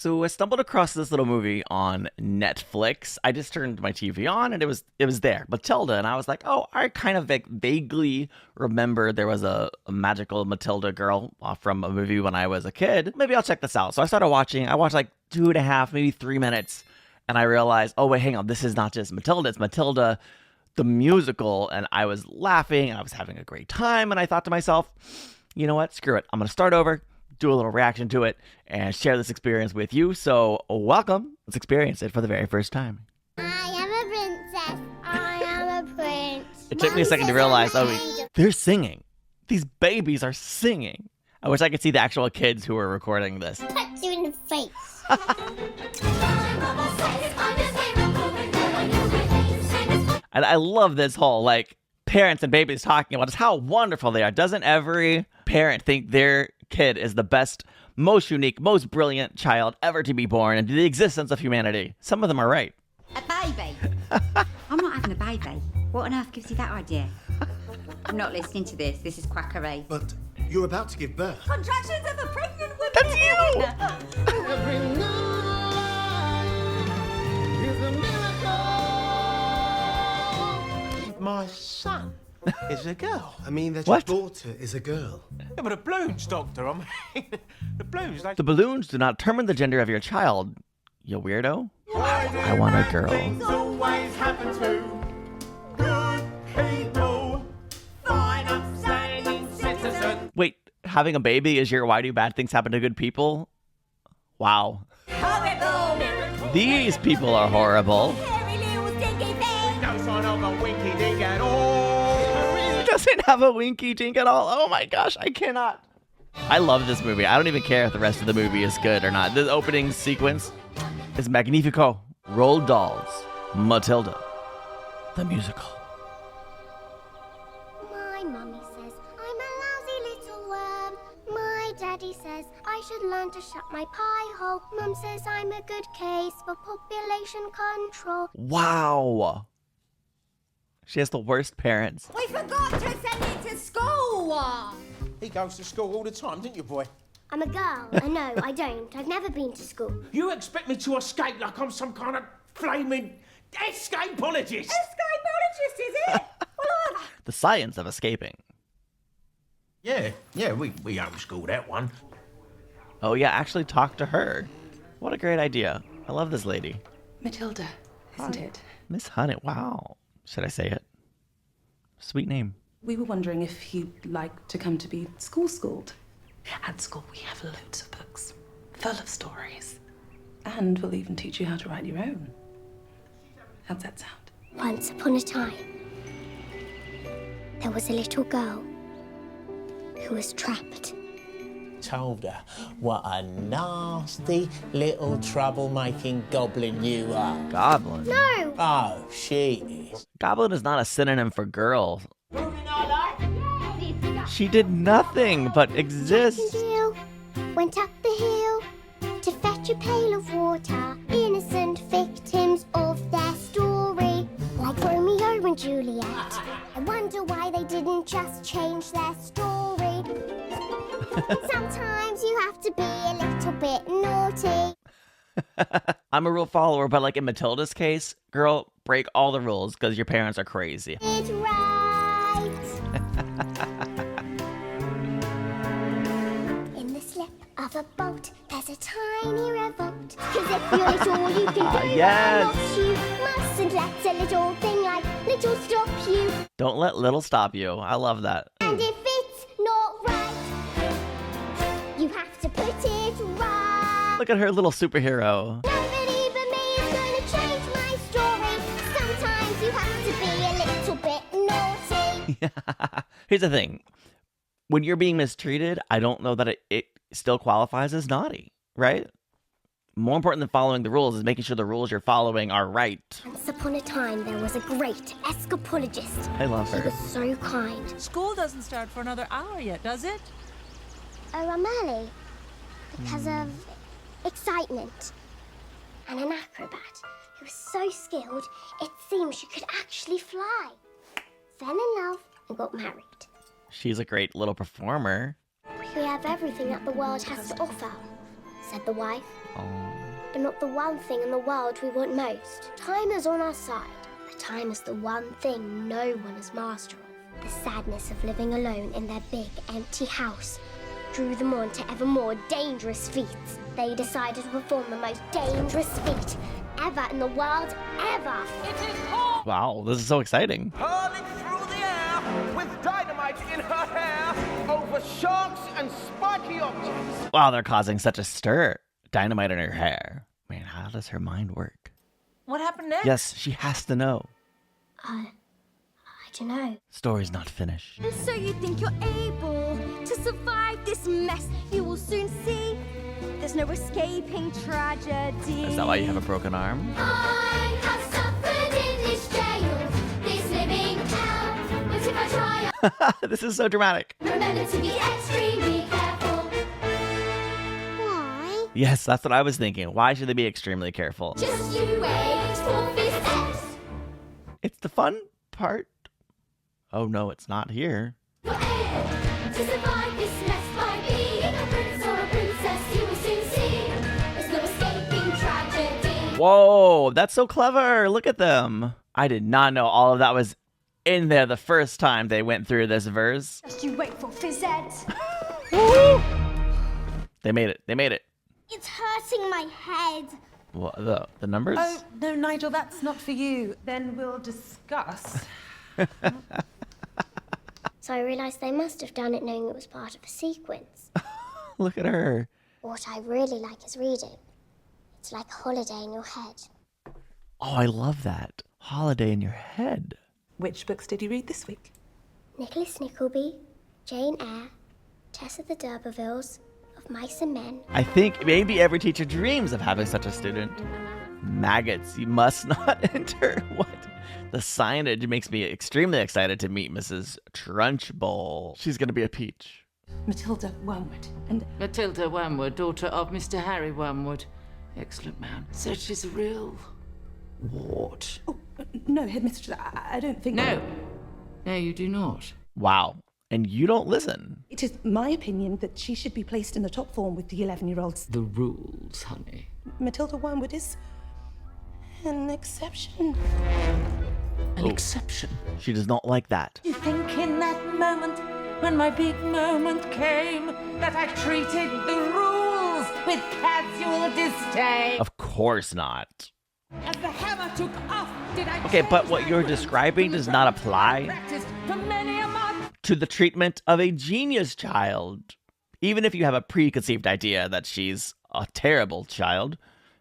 So I stumbled across this little movie on Netflix. I just turned my TV on and it was there, Matilda, and I was like, oh, I kind of vaguely remember there was a magical Matilda girl from a movie when I was a kid. Maybe I'll check this out. So I started watching. I watched like 2.5, maybe 3 minutes, and I realized, oh wait, hang on, this is not just Matilda, it's Matilda the musical, and I was laughing and I was having a great time, and I thought to myself, you know what, screw it, I'm gonna start over, do a little reaction to it, and share this experience with you. So welcome. Let's experience it for the very first time. I am a princess. I am a prince. It took me a second to realize, oh, they're singing. These babies are singing. I wish I could see the actual kids who were recording this. Punch you in the face. And I love this whole, like, parents and babies talking about just how wonderful they are. Doesn't every parent think their kid is the best, most unique, most brilliant child ever to be born into the existence of humanity? Some of them are right. A baby? I'm not having a baby. What on earth gives you that idea? I'm not listening to this. This is quackery. But you're about to give birth. Contractions of a pregnant woman. That's you! Every night is a miracle. My son is a girl. I mean that What? your daughter is a girl. Yeah, but the balloons, Doctor. I mean, the balloons, they... The balloons do not determine the gender of your child, you weirdo. I want a girl. always happen to good people. Fine, upstanding citizens. Wait, having a baby is your why do bad things happen to good people? Wow. Horrible! These people are horrible. Hairy little stinky thing! No sign of a winky dink at all. It doesn't have a winky dink at all. Oh my gosh, I cannot. I love this movie. I don't even care if the rest of the movie is good or not. The opening sequence is magnifico. Roald Dahl's Matilda, the musical. My mummy says I'm a lousy little worm. My daddy says I should learn to shut my pie hole. Mum says I'm a good case for population control. Wow. She has the worst parents. We forgot to send it to school! He goes to school all the time, didn't you, boy? I'm a girl. No, I don't. I've never been to school. You expect me to escape like I'm some kind of flaming escapologist? Escapologist, is it? Well, The science of escaping. Yeah, we homeschooled that one. Oh yeah, actually talk to her. What a great idea. I love this lady. Matilda, isn't it? Miss Hunnit, wow. Should I say it? Sweet name. We were wondering if you'd like to come to be schooled. At school, we have loads of books full of stories. And we'll even teach you how to write your own. How's that sound? Once upon a time, there was a little girl who was trapped. Told her what a nasty little troublemaking goblin you are. Goblin. No! Oh, she is. Goblin is not a synonym for girl. She did nothing but exist. Jill went up the hill to fetch a pail of water. Innocent victims of their story, like Romeo and Juliet. I wonder why they didn't just change their story. Sometimes you have to be a little bit naughty. I'm a rule follower, but like in Matilda's case, girl, break all the rules because your parents are crazy. It's right. In the slip of a boat, there's a tiny revolt. 'Cause if you're little, you can do yes. not you mustn't let a little thing like little stop you. Don't let little stop you. I love that. And if it's not right, you have to put it right. Look at her little superhero. Nobody but me is gonna change my story. Sometimes you have to be a little bit naughty. Here's the thing. When you're being mistreated, I don't know that it still qualifies as naughty, right? More important than following the rules is making sure the rules you're following are right. Once upon a time, there was a great escapologist. I love He her. was so kind. School doesn't start for another hour yet, does it? Oh, I'm early because of excitement. And an acrobat who was so skilled, it seemed she could actually fly. Fell in love and got married. She's a great little performer. We have everything that the world has to offer. said the wife. Oh. But not the one thing in the world we want most. Time is on our side, but time is the one thing no one is master of. The sadness of living alone in their big, empty house drew them on to ever more dangerous feats. They decided to perform the most dangerous feat ever in the world, ever. Wow, this is so exciting. Hurling through the air with dynamite in her hair over sharks and spiky objects. Wow, they're causing such a stir. Dynamite in her hair. Man, how does her mind work? What happened next? Yes, she has to know. I don't know. Story's not finished. So you think you're able to survive this mess? You will soon see there's no escaping tragedy. Is that why you have a broken arm? I have suffered in this jail, this living hell. But if I try, This is so dramatic. remember to be extremely careful. Why? Yes, that's what I was thinking. Why should they be extremely careful? Just you wait for this test. It's the fun part. Oh no, it's not here. To survive this mess by being a prince or a princess, you will soon see there's no escaping tragedy. Whoa, that's so clever. Look at them. I did not know all of that was in there the first time they went through this verse. Just you wait for Fizzette. They made it. They made it. It's hurting my head. What, the numbers? Oh, no, Nigel, that's not for you. Then we'll discuss. So I realised they must have done it knowing it was part of a sequence. Look at her. What I really like is reading. It's like a holiday in your head. Oh, I love that. Holiday in your head. Which books did you read this week? Nicholas Nickleby, Jane Eyre, Tess of the D'Urbervilles, Of Mice and Men. I think maybe every teacher dreams of having such a student. Maggots, you must not enter. What? The signage makes me extremely excited to meet Mrs. Trunchbull. She's going to be a peach. Matilda Wormwood. And Matilda Wormwood, daughter of Mr. Harry Wormwood. Excellent man. Said she's a real wart. oh, no, Headmistress, I don't think. No. No, you do not. Wow. And you don't listen. It is my opinion that she should be placed in the top form with the 11-year-olds. The rules, honey. Matilda Wormwood is an exception. An exception. She does not like that. You think in that moment, when my big moment came, that I treated the rules with casual disdain? Of course not. As the hammer took off, did I Okay, but what change you're the describing does not apply practiced for many a month? to the treatment of a genius child. Even if you have a preconceived idea that she's a terrible child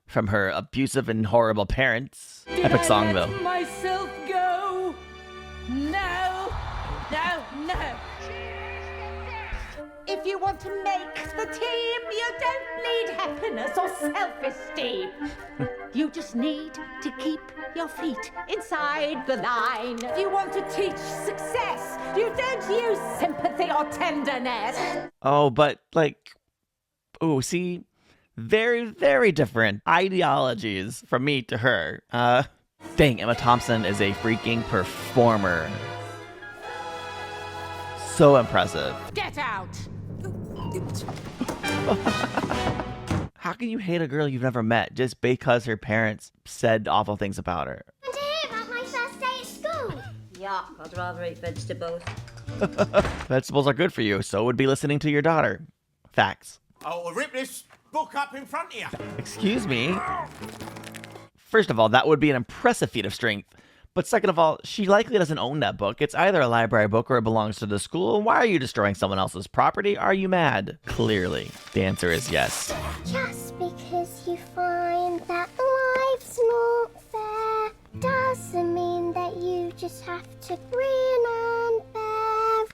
from her abusive and horrible parents. Did Epic I song, let though. myself go? No. No, no. If you want to make the team, you don't need happiness or self-esteem. You just need to keep your feet inside the line. If you want to teach success, you don't use sympathy or tenderness. Oh, but see, very, very different ideologies from me to her. Dang, Emma Thompson is a freaking performer. So impressive. Get out. How can you hate a girl you've never met just because her parents said awful things about her? Want to hear about my first day at school? Yuck, I'd rather eat vegetables. Vegetables are good for you, so would be listening to your daughter. Facts. I'll rip this book up in front of you. Excuse me? First of all, that would be an impressive feat of strength. But second of all, she likely doesn't own that book. It's either a library book or it belongs to the school. Why are you destroying someone else's property? Are you mad? Clearly, the answer is yes. Just because you find that life's not fair doesn't mean that you just have to grin and bear.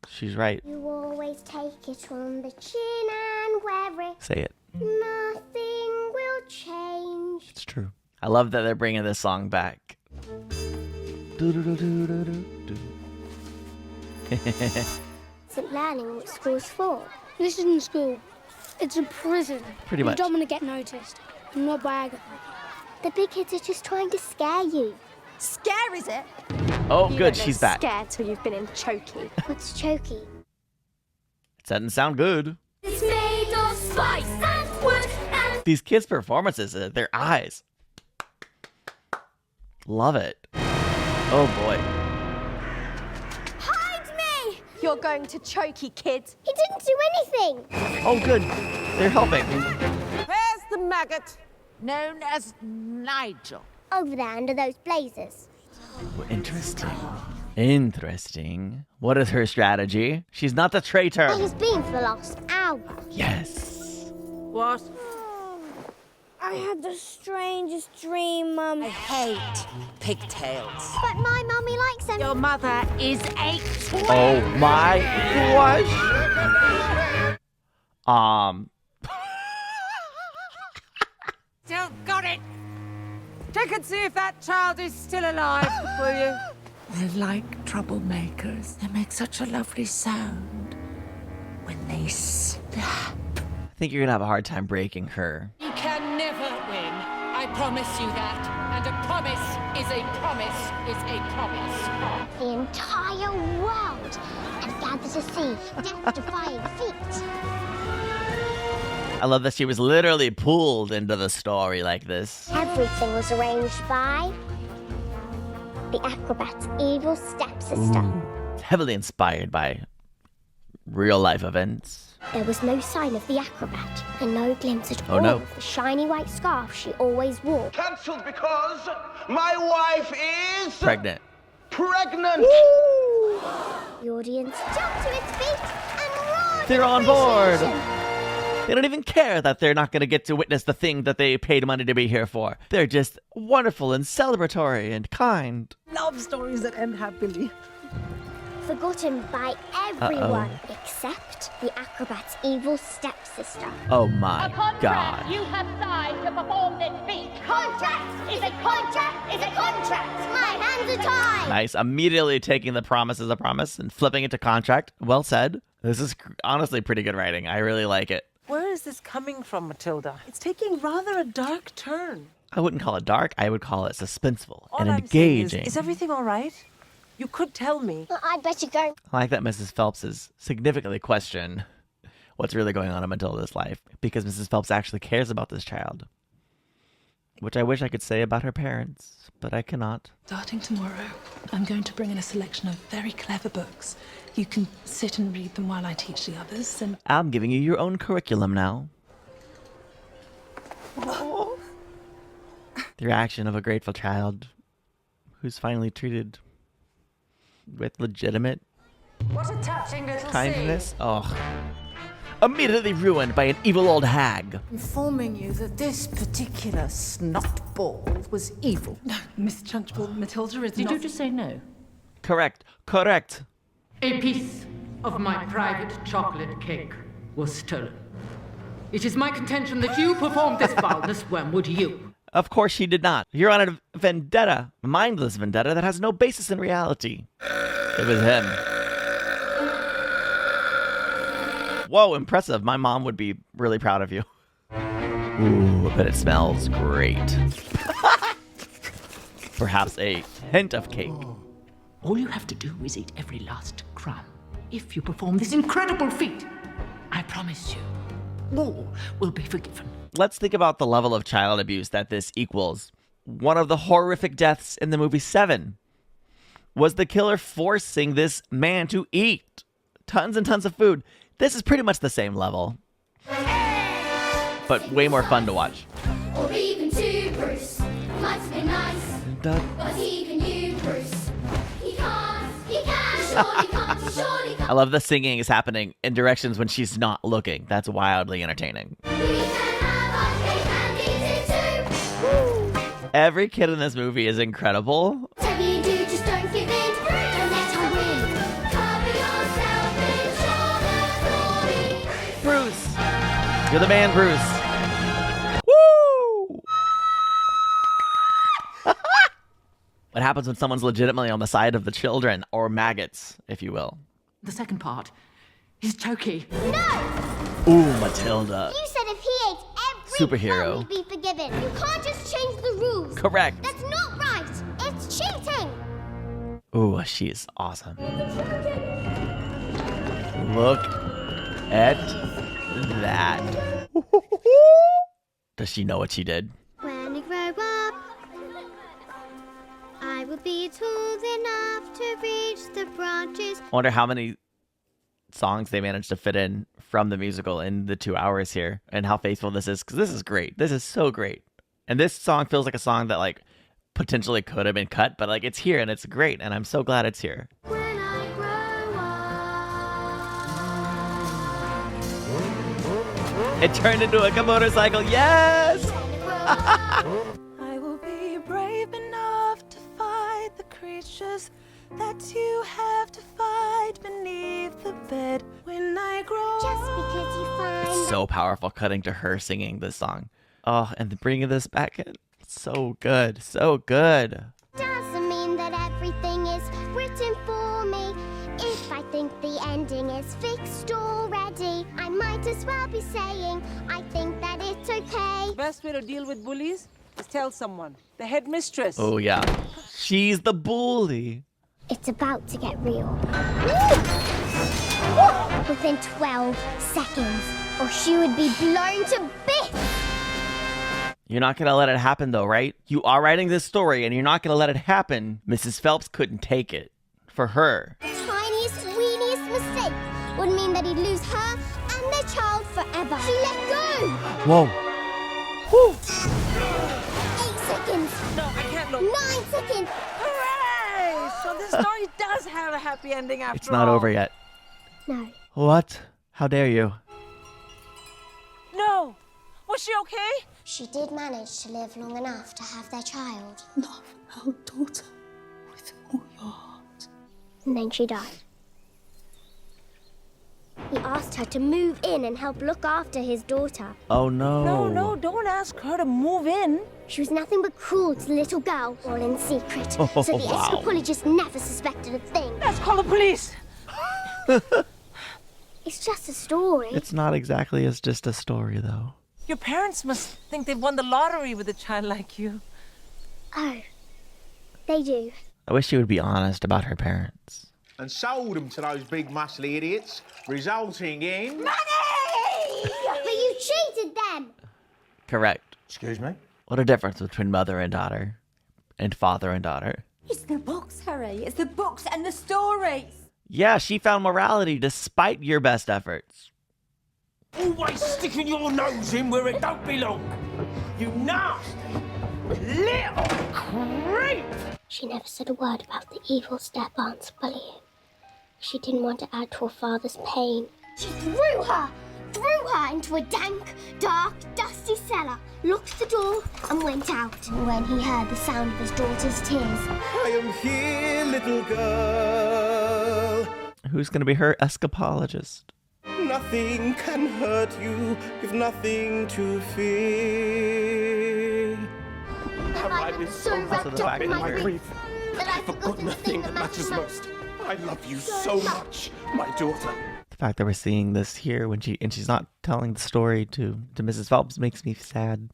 She's right. You always take it on the chin and wear it. Say it. Nothing will change. It's true. I love that they're bringing this song back. Isn't learning what school's for? This isn't school. It's a prison. Pretty much. You don't want to get noticed. Not by Agatha. The big kids are just trying to scare you. Scare, is it? Oh, good, she's back. Scared till you've been in Chokey. What's Chokey? It doesn't sound good. It's made of spice and wood These kids' performances, their eyes. Love it. Oh boy. Hide me! You're going to Chokey, kids. He didn't do anything. Oh good. They're helping. Where's the maggot known as Nigel? Over there under those blazers. Interesting. Interesting. What is her strategy? She's not the traitor. He's been for the last hour. Yes. What? I had the strangest dream, Mum. I hate pigtails. But my mummy likes them. Your mother is a twin. Oh my gosh. Still got it. Check and see if that child is still alive, will you? They're like troublemakers. They make such a lovely sound when they slap. I think you're gonna have a hard time breaking her. You can never win. I promise you that. And a promise is a promise is a promise. The entire world had gathered to see death-defying feat. I love that she was literally pulled into the story like this. Everything was arranged by the acrobat's evil stepsister. Heavily inspired by real life events. There was no sign of the acrobat, and no glimpse at Oh, all no. of the shiny white scarf she always wore. Cancelled because my wife is Pregnant. pregnant. The audience jumped to its feet and roared. They're in on board. appreciation. They don't even care that they're not going to get to witness the thing that they paid money to be here for. They're just wonderful and celebratory and kind. Love stories that end happily. Forgotten by everyone except the acrobat's evil stepsister. Oh my god. You have signed to perform this feat. Contract is a contract is a contract. My hands are tied. Nice. Immediately taking the promise as a promise and flipping it to contract. Well said. This is honestly pretty good writing. I really like it. Where is this coming from, Matilda? It's taking rather a dark turn. I wouldn't call it dark. I would call it suspenseful All and I'm saying engaging. is everything all right? You could tell me. I'd better go. I like that Mrs. Phelps is significantly question what's really going on in Matilda's life because Mrs. Phelps actually cares about this child, which I wish I could say about her parents, but I cannot. Starting tomorrow, I'm going to bring in a selection of very clever books. You can sit and read them while I teach the others, and I'm giving you your own curriculum now. The reaction of a grateful child who's finally treated with legitimate What a touching little kindness. Oh. Immediately ruined by an evil old hag. Informing you that this particular snot ball was evil. no, Miss Trunchbull, Matilda is Did not... you just say no? Correct. Correct. A piece of my private chocolate cake was stolen. It is my contention that you performed this foulness. When would you? Of course she did not. You're on a vendetta. A mindless vendetta that has no basis in reality. It was him. Whoa, impressive. My mom would be really proud of you. Ooh, but it smells great. Perhaps a hint of cake. All you have to do is eat every last crumb. If you perform this incredible feat, I promise you, all will be forgiven. Let's think about the level of child abuse that this equals. One of the horrific deaths in the movie Seven was the killer forcing this man to eat tons and tons of food. This is pretty much the same level, but way more fun to watch. Or even to Bruce. Might have been nice, but even you, Bruce. He can, surely can't, he surely can't. I love the singing is happening in directions when she's not looking. That's wildly entertaining. We can have our cake and eat it too. Every kid in this movie is incredible. Whatever you do, just don't give in. Don't let her win. Cover yourself in chocolate glory. Bruce! You're the man, Bruce. Woo! What happens when someone's legitimately on the side of the children, or maggots, if you will? The second part is Chokey. No! Ooh, Matilda. You said if he ate every Superhero. crumb, he'd be forgiven. You can't just change the rules. Correct. That's not right. It's cheating. Ooh, she is awesome. Look at that. Does she know what she did? When I grow up, I will be tall enough to reach the branches. I wonder how many songs they managed to fit in from the musical in the 2 hours here, and how faithful this is, because this is great. This is so great. And this song feels like a song that like potentially could have been cut, but like it's here and it's great, and I'm so glad it's here. When I grow up, It turned into a motorcycle. Yes! I will be brave enough to fight the creatures that you have to fight beneath the bed when I grow just because you find So powerful, cutting to her singing this song. Oh, and bringing this back in. So good. So good. doesn't mean that everything is written for me. If I think the ending is fixed already, I might as well be saying I think that it's okay. Best way to deal with bullies is tell someone. The headmistress. Oh, yeah. She's the bully. It's about to get real. Within 12 seconds, or she would be blown to bits. You're not going to let it happen, though, right? You are writing this story, and you're not going to let it happen. Mrs. Phelps couldn't take it. For her. Tiniest, weeniest mistake would mean that he'd lose her and their child forever. She let go. Whoa. Whew. 8 seconds. No, I can't look. 9 seconds. Hooray! So the story does have a happy ending after all. It's not over yet. No. What? How dare you? No. Was she okay? She did manage to live long enough to have their child. Love our daughter with all your heart. And then she died. He asked her to move in and help look after his daughter. Oh, no. No, don't ask her to move in. She was nothing but cruel to the little girl, all in secret. Oh, so the wow. escapologist never suspected a thing. Let's call the police. It's just a story. It's not exactly as just a story, though. Your parents must think they've won the lottery with a child like you. Oh, they do. I wish she would be honest about her parents. And sold them to those big muscly idiots, resulting in... Money! But you cheated them! Correct. Excuse me? What a difference between mother and daughter. And father and daughter. It's the books, Harry. It's the books and the stories. Yeah, she found morality despite your best efforts. Always sticking your nose in where it don't belong. You nasty little creep! She never said a word about the evil step-aunt's bullying. She didn't want to add to her father's pain. She threw her into a dank, dark, dusty cellar, locked the door, and went out. When he heard the sound of his daughter's tears, I am here, little girl. Who's going to be her escapologist? Nothing can hurt you. You've nothing to fear. Have I been so wrapped up in my grief that I forgot the thing that matters most? I love you so much, my daughter. The fact that we're seeing this here when she's not telling the story to Mrs. Phelps makes me sad.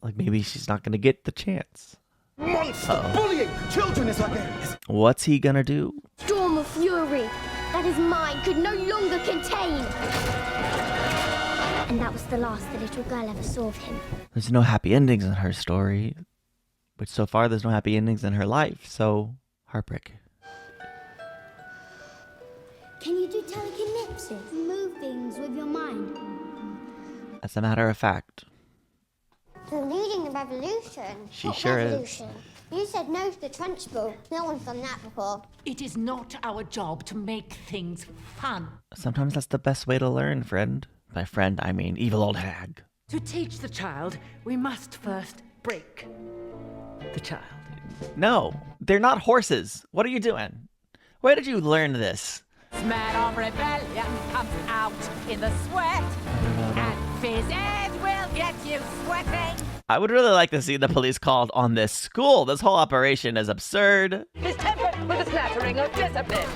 Like maybe she's not going to get the chance. Monster bullying children is like What's he going to do? Storm of fury that his mind could no longer contain. And that was the last the little girl ever saw of him. There's no happy endings in her story. But so far, there's no happy endings in her life. So, heartbreak. Can you do telekinesis? Move things with your mind. As a matter of fact, You're leading the revolution. She What sure is. revolution? You said no to the Trunchbull. No one's done that before. It is not our job to make things fun. sometimes that's the best way to learn, friend. By friend, I mean evil old hag. To teach the child, we must first break the child. No, they're not horses. What are you doing? Where did you learn this? Smell of rebellion comes out in the sweat, and fizzes will get you sweating. I would really like to see the police called on this school. This whole operation is absurd. Is tempered with a smattering of discipline.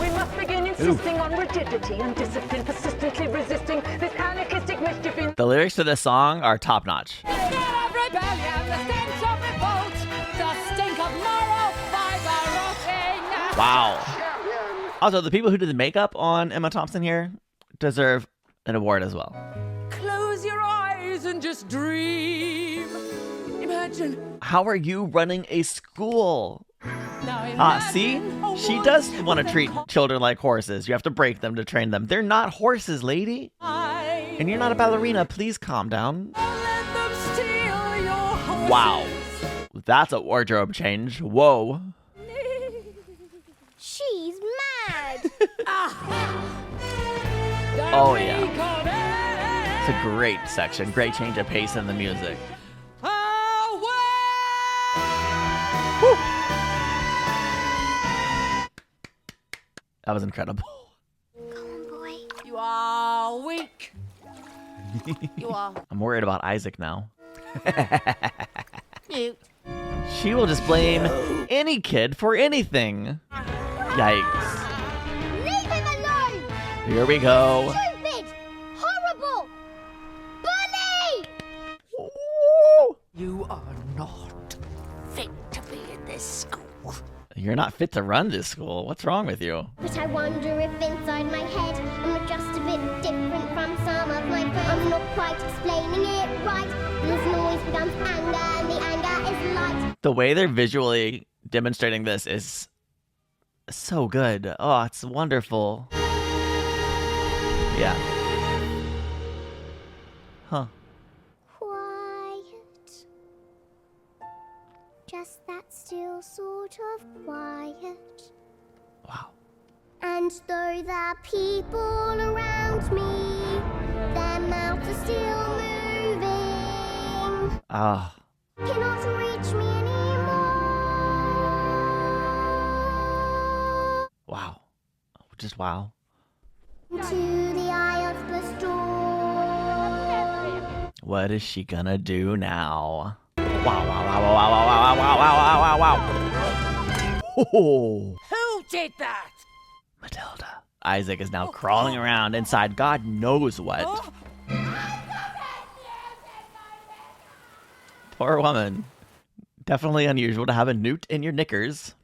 We must begin insisting on rigidity and discipline, persistently resisting this anarchistic mischief in The lyrics to this song are top notch. the smell of rebellion, the stench of revolt, the stink of moral fiber rotting. Wow. Also, the people who did the makeup on Emma Thompson here deserve an award as well. Close your eyes and just just dream. Imagine. How are you running a school? Now See? imagine a She world does want to that treat children like horses. You have to break them to train them. They're not horses, lady. And you're not a ballerina. Please calm down. let them steal your horses. Wow. That's a wardrobe change. Whoa. She's mad. Oh, yeah. It's a great section. Great change of pace in the music. Woo. That was incredible. Come on, boy. You are weak. You are. I'm worried about Isaac now. Mute. She will just blame any kid for anything. Yikes. Leave him alone. Here we go. Stupid. Horrible. Bully. You are not fit to be in this school. You're not fit to run this school. What's wrong with you? But I wonder if inside my head I'm not just a bit different from some of my friends. I'm not quite explaining it right. This noise becomes anger and the anger is light. The way they're visually demonstrating this is so good. Oh, it's wonderful. Yeah. Huh. Quiet. Just that still sort of quiet. Wow. And though there are people around me, their mouths are still moving. Ah. Cannot reach me anymore. Wow. Just wow. To the eye of the storm. What is she gonna do now? Wow, wow, wow, wow, wow, wow, wow, wow, wow, wow, wow. Oh. Who did that? Matilda. Isaac is now crawling around inside God knows what. Poor woman. Definitely unusual to have a newt in your knickers.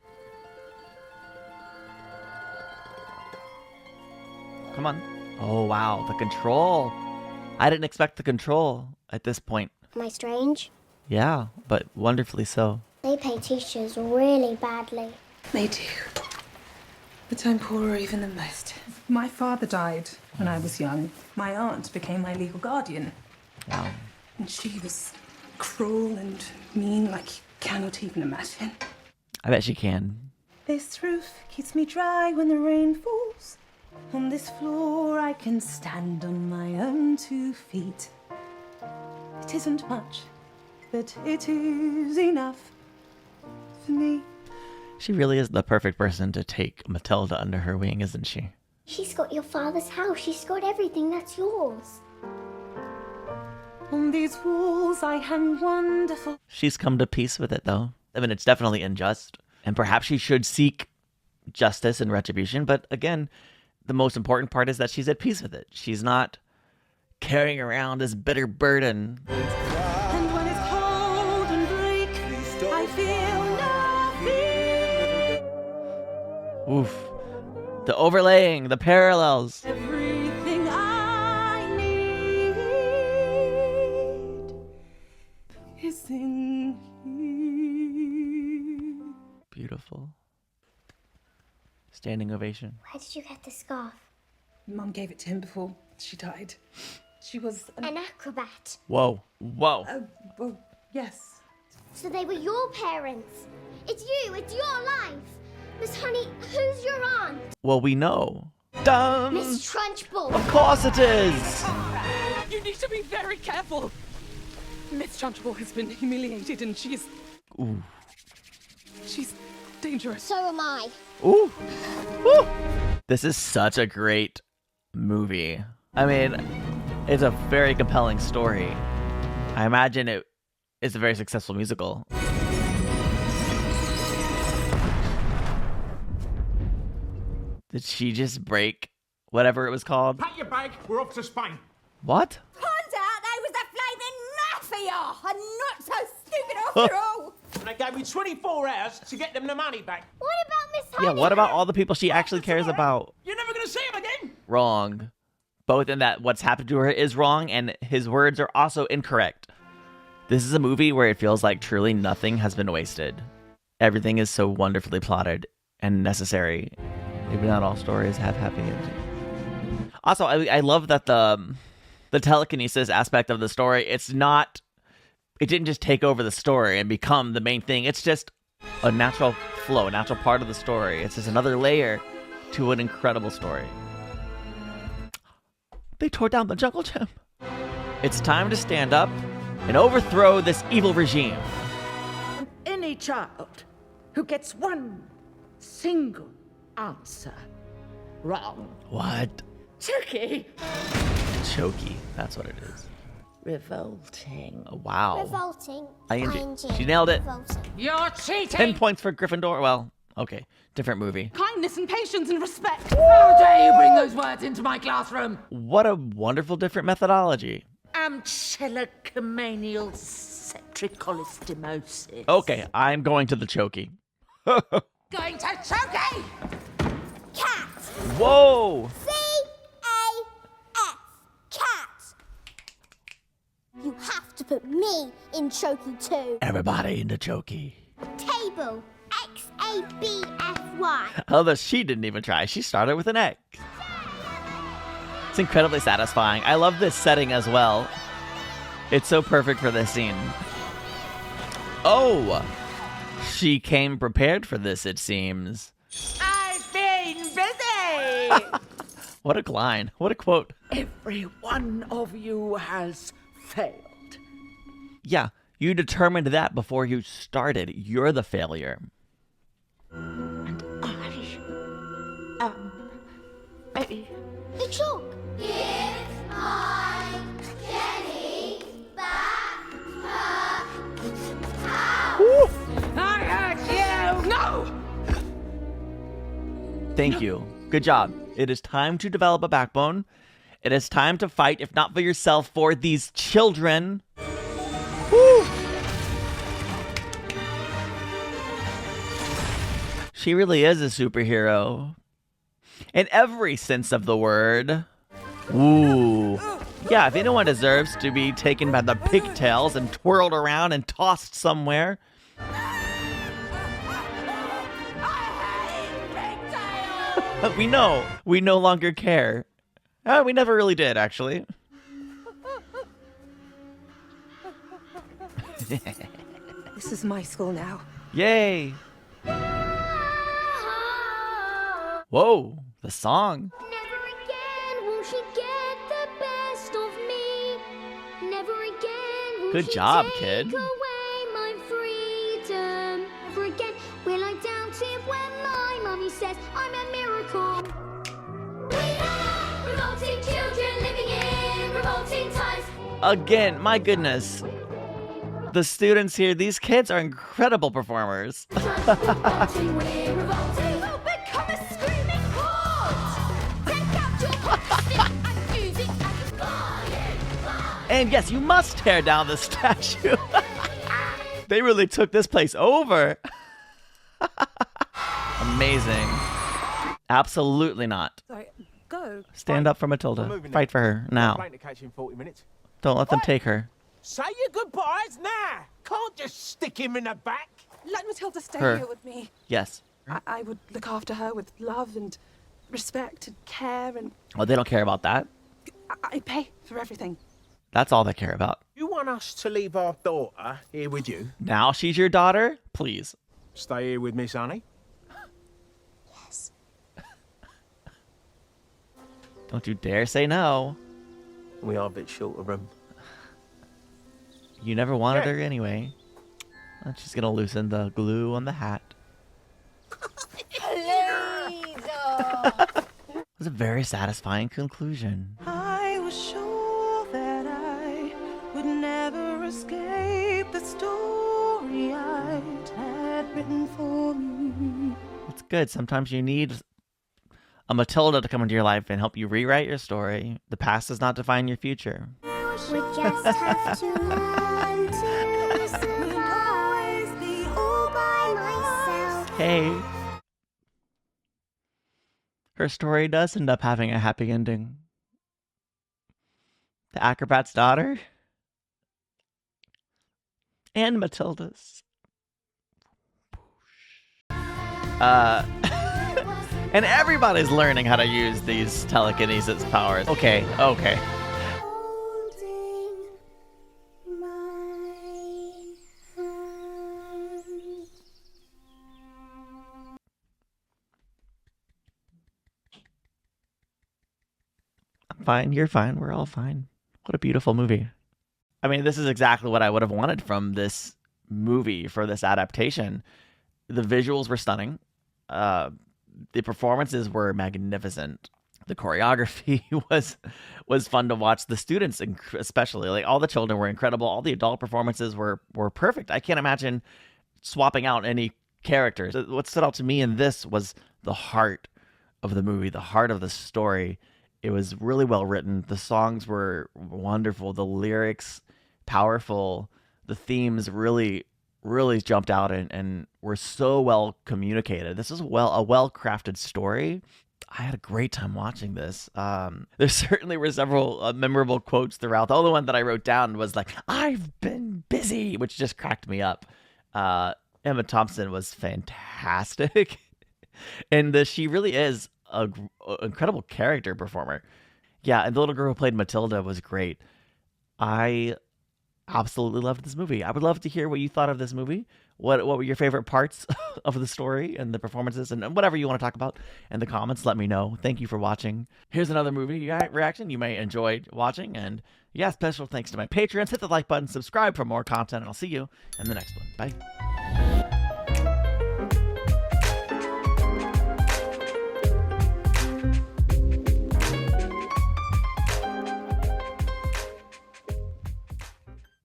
Come on. Oh, wow. The control. I didn't expect the control at this point. Am I strange? Yeah, but wonderfully so. They pay teachers really badly. They do. But I'm poorer even than most. My father died when I was young. My aunt became my legal guardian. Wow. And she was cruel and mean like you cannot even imagine. I bet she can. This roof keeps me dry when the rain falls. On this floor I can stand on my own 2 feet. It isn't much, but it is enough for me. She really is the perfect person to take Matilda under her wing, isn't she? She's got your father's house. She's got everything that's yours. On these walls I hang wonderful. She's come to peace with it, though. I mean, it's definitely unjust. And perhaps she should seek justice and retribution. But again, the most important part is that she's at peace with it. She's not carrying around this bitter burden. And when it's cold and bleak, I feel nothing. Oof. The overlaying, the parallels. Everything I need is in you. Beautiful. Standing ovation. Where did you get the scarf? Mum gave it to him before she died. She was An acrobat. Whoa. Whoa. Well, yes. So they were your parents. It's you. It's your life. Miss Honey, who's your aunt? Well, we know. Dun! Miss Trunchbull. Of course it is! You need to be very careful. Miss Trunchbull has been humiliated and she's Ooh. dangerous. So am I. Ooh. Woo. This is such a great movie. I mean, it's a very compelling story. I imagine it is a very successful musical. Did she just break whatever it was called? Pack your bag, we're off to Spain. What? Turns out they was a flaming mafia and not so stupid after all. And they gave me 24 hours to get them the money back. What about Miss Honey? Yeah, what about all the people she actually cares about? You're never going to see them again. Wrong. both in that what's happened to her is wrong and his words are also incorrect. This is a movie where it feels like truly nothing has been wasted. Everything is so wonderfully plotted and necessary. Maybe not all stories have happy endings. Also, I love that the telekinesis aspect of the story, it didn't just take over the story and become the main thing. It's just a natural flow, a natural part of the story. It's just another layer to an incredible story. They tore down the jungle gym. It's time to stand up and overthrow this evil regime. Any child who gets one single answer wrong. What? Chokey. Chokey. That's what it is. Revolting. Oh, wow. Revolting. ING. She nailed it. Revolting. You're cheating. 10 points for Gryffindor. Well, okay. Different movie. Kindness and patience and respect. How dare you bring those words into my classroom? What a wonderful different methodology. Amchelikomanial septricolistimosis. Okay, I'm going to the Chokey. Going to Chokey! Cat. Whoa! C-A-S. Cat. You have to put me in Chokey too. Everybody into Chokey. Table. X-A-B-F-Y. Although she didn't even try. She started with an X. It's incredibly satisfying. I love this setting as well. It's so perfect for this scene. Oh! She came prepared for this, it seems. I've been busy! What a line. What a quote. Every one of you has failed. Yeah, you determined that before you started. You're the failure. And I maybe. The chalk. Give my Jenny back her house. I hurt you! No! Thank you. Good job. It is time to develop a backbone. It is time to fight, if not for yourself, for these children. Woo! She really is a superhero. In every sense of the word. Ooh. Yeah, if anyone deserves to be taken by the pigtails and twirled around and tossed somewhere. We know. We no longer care. We never really did, actually. This is my school now. Yay. Whoa, the song. Never again will she get the best of me. Never again will Good she job, take kid. away my freedom. Never again will I doubt it when my mummy says I'm a miracle. We are revolting children living in revolting times. Again, my goodness. The students here, these kids are incredible performers. Revolting, we're revolting. We'll become a screaming horde. Take out your stick and use it as a fire. And yes, you must tear down the statue. They really took this place over. Amazing. Absolutely not. Sorry, go. Stand up for Matilda. Fight for her now. Plane to catch in 40 minutes. Don't let them take her. Say your goodbyes now. Can't just stick him in the back. Let Matilda stay Her. here with me. Yes. I would look after her with love and respect and care, and Well, they don't care about that. I pay for everything. That's all they care about. You want us to leave our daughter here with you? Now she's your daughter? Please. Stay here with Miss Honey? Yes. Don't you dare say no. We are a bit short of room. You never wanted her anyway. She's gonna loosen the glue on the hat. It was a very satisfying conclusion. I was sure that I would never escape the story I'd had written for me. It's good. Sometimes you need a Matilda to come into your life and help you rewrite your story. The past does not define your future. We just have to learn to survive all by myself. Hey. Her story does end up having a happy ending. The acrobat's daughter. And Matilda's. And everybody's learning how to use these telekinesis powers. Okay. I'm fine. You're fine. We're all fine. What a beautiful movie. I mean, this is exactly what I would have wanted from this movie for this adaptation. The visuals were stunning. The performances were magnificent. The choreography was fun to watch. The students, especially, like all the children were incredible. All the adult performances were perfect. I can't imagine swapping out any characters. What stood out to me in this was the heart of the movie, the heart of the story. It was really well written. The songs were wonderful. The lyrics, powerful. The themes really jumped out and were so well communicated. This is a well-crafted story. I had a great time watching this. There certainly were several memorable quotes throughout. The only one that I wrote down was like, "I've been busy," which just cracked me up. Emma Thompson was fantastic. And she really is an incredible character performer. Yeah, and the little girl who played Matilda was great. I absolutely loved this movie. I would love to hear what you thought of this movie. What were your favorite parts of the story and the performances and whatever you want to talk about in the comments, let me know. Thank you for watching. Here's another movie reaction you may enjoy watching. And yeah, special thanks to my patrons. Hit the like button, subscribe for more content, and I'll see you in the next one. Bye.